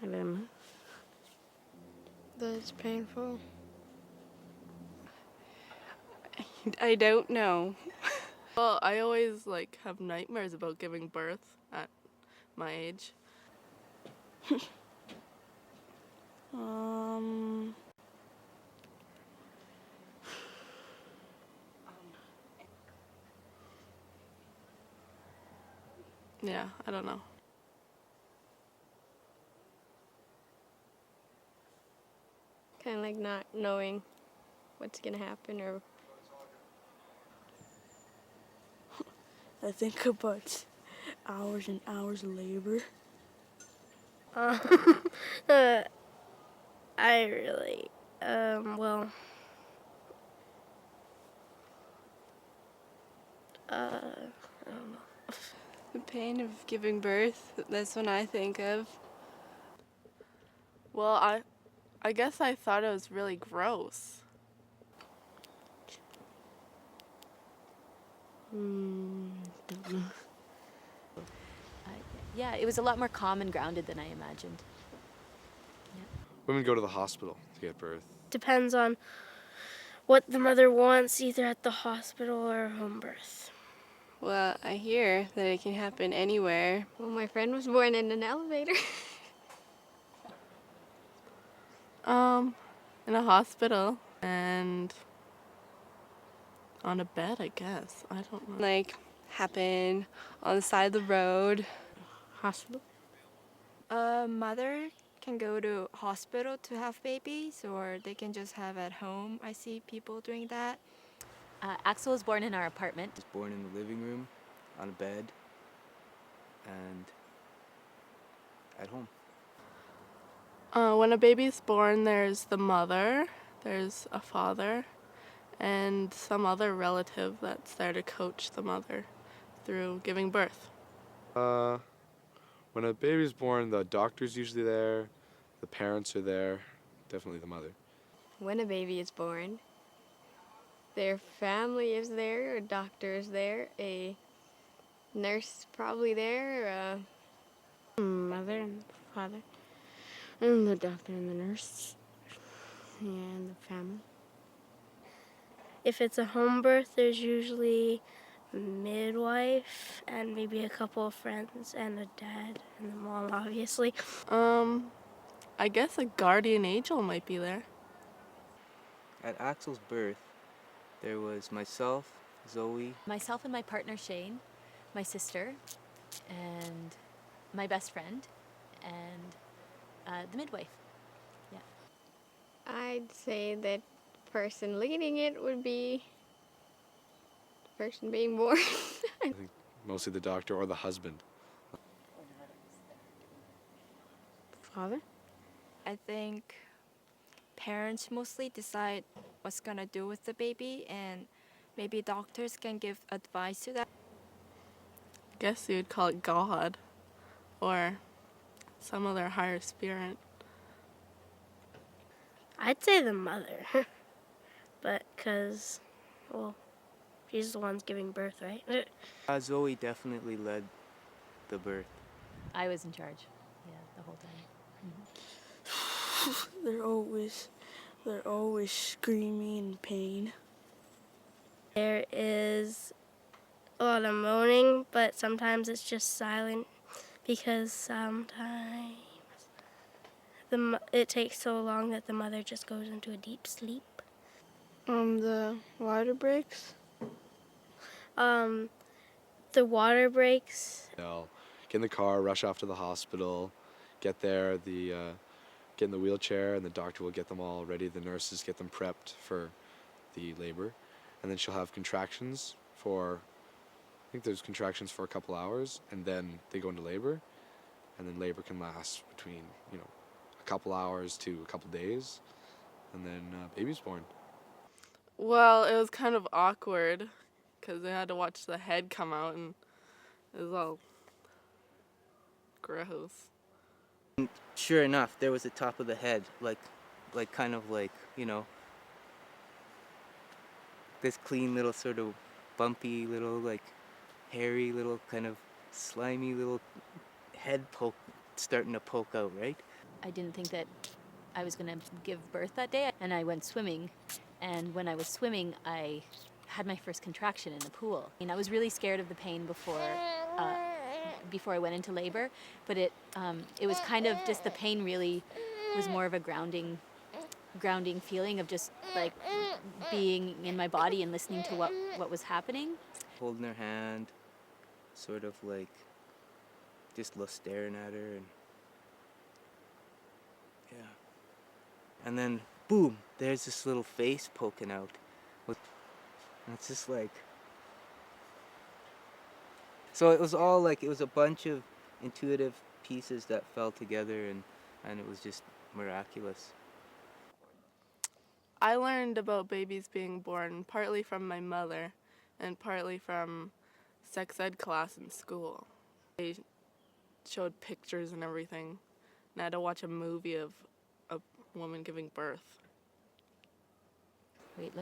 I don't know. That it's painful. I don't know. Well, I always have nightmares about giving birth at my age. um. Yeah, I don't know. Kind of like not knowing what's gonna happen or. I think about hours and hours of labor. I really, well, I don't know. The pain of giving birth, that's what I think of. Well, I guess I thought it was really gross. Don't know. Yeah, it was a lot more calm and grounded than I imagined. Women go to the hospital to get birth. Depends on what the mother wants, either at the hospital or home birth. Well, I hear that it can happen anywhere. Well, my friend was born in an elevator. In a hospital and on a bed, I guess. I don't know. Happen on the side of the road. Hospital? A mother can go to hospital to have babies, or they can just have at home. I see people doing that. Axel was born in our apartment. He was born in the living room, on a bed, and at home. When a baby's born, there's the mother, there's a father, and some other relative that's there to coach the mother through giving birth. When a baby's born, the doctor's usually there, the parents are there, definitely the mother. When a baby is born, their family is there, a doctor is there, a nurse probably there, Mother and father, and the doctor and the nurse, and the family. If it's a home birth, there's usually a midwife and maybe a couple of friends and a dad and the mom, obviously. I guess a guardian angel might be there. At Axel's birth, there was myself, Zoe, Myself and my partner Shane, my sister, and my best friend, and the midwife. Yeah. I'd say that person leading it would be the person being born. I think mostly the doctor or the husband. Father? I think parents mostly decide what's gonna do with the baby, and maybe doctors can give advice to that. I guess you'd call it God or some other higher spirit. I'd say the mother, but because, well, she's the one's giving birth, right? Zoe definitely led the birth. I was in charge. Yeah, the whole time. They're always screaming in pain. There is a lot of moaning, but sometimes it's just silent because sometimes it takes so long that the mother just goes into a deep sleep. The water breaks. The water breaks. They'll get in the car, rush off to the hospital, get there, get in the wheelchair, and the doctor will get them all ready. The nurses get them prepped for the labor. And then she'll have contractions I think there's contractions for a couple hours, and then they go into labor. And then labor can last between, a couple hours to a couple days. And then baby's born. Well, it was kind of awkward because they had to watch the head come out and it was all gross. Sure enough, there was the top of the head, kind of this clean little sort of bumpy little, hairy little kind of slimy little head starting to poke out, right? I didn't think that I was going to give birth that day, and I went swimming. And when I was swimming, I had my first contraction in the pool. I was really scared of the pain before I went into labor, but it was kind of just, the pain really was more of a grounding feeling of just like being in my body and listening to what was happening. Holding her hand, sort of like just staring at her, and yeah. And then boom, there's this little face poking out. And it's just like, so it was all like, it was a bunch of intuitive pieces that fell together, and it was just miraculous. I learned about babies being born partly from my mother and partly from sex ed class in school. They showed pictures and everything, and I had to watch a movie of a woman giving birth. Wait,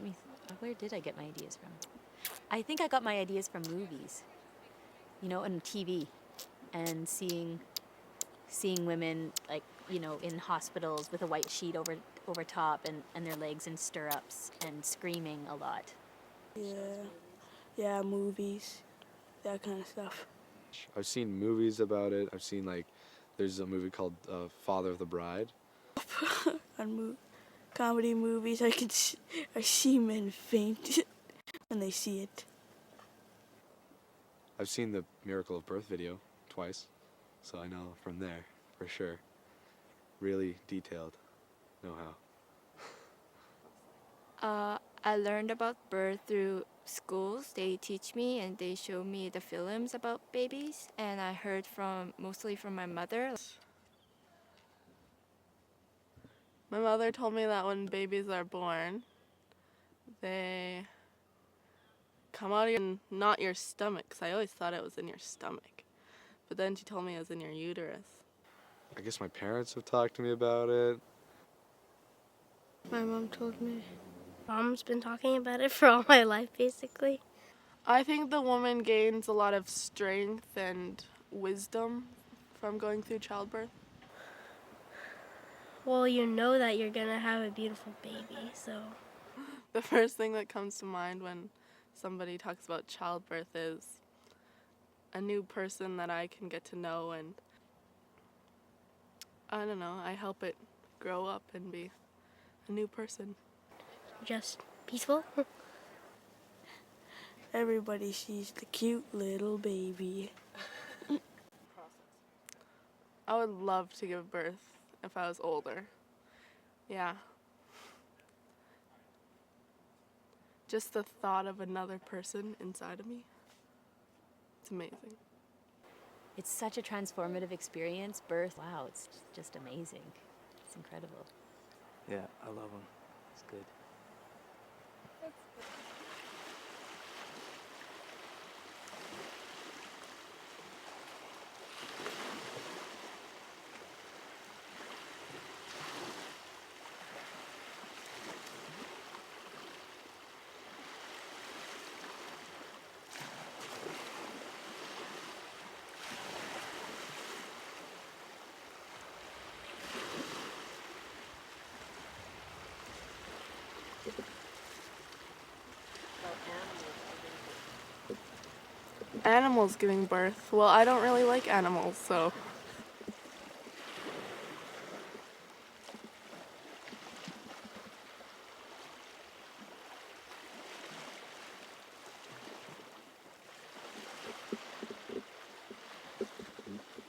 where did I get my ideas from? I think I got my ideas from movies, and TV, and seeing women, like, in hospitals with a white sheet over top and their legs in stirrups and screaming a lot. Yeah, movies, that kind of stuff. I've seen movies about it. I've seen, like, there's a movie called Father of the Bride. On comedy movies, I see men faint when they see it. I've seen the Miracle of Birth video twice, so I know from there, for sure. Really detailed know-how. I learned about birth through schools. They teach me and they show me the films about babies, and I heard mostly from my mother. My mother told me that when babies are born, they come out of not your stomach, 'cause I always thought it was in your stomach. But then she told me it was in your uterus. I guess my parents have talked to me about it. My mom told me. Mom's been talking about it for all my life, basically. I think the woman gains a lot of strength and wisdom from going through childbirth. Well, you know that you're gonna have a beautiful baby, so. The first thing that comes to mind when somebody talks about childbirth is a new person that I can get to know, and I don't know, I help it grow up and be a new person. Just peaceful. Everybody sees the cute little baby. I would love to give birth if I was older. Yeah. Just the thought of another person inside of me, it's amazing. It's such a transformative experience. Birth, wow, it's just amazing. It's incredible. Yeah, I love them. It's good. Animals giving birth. Well, I don't really like animals, so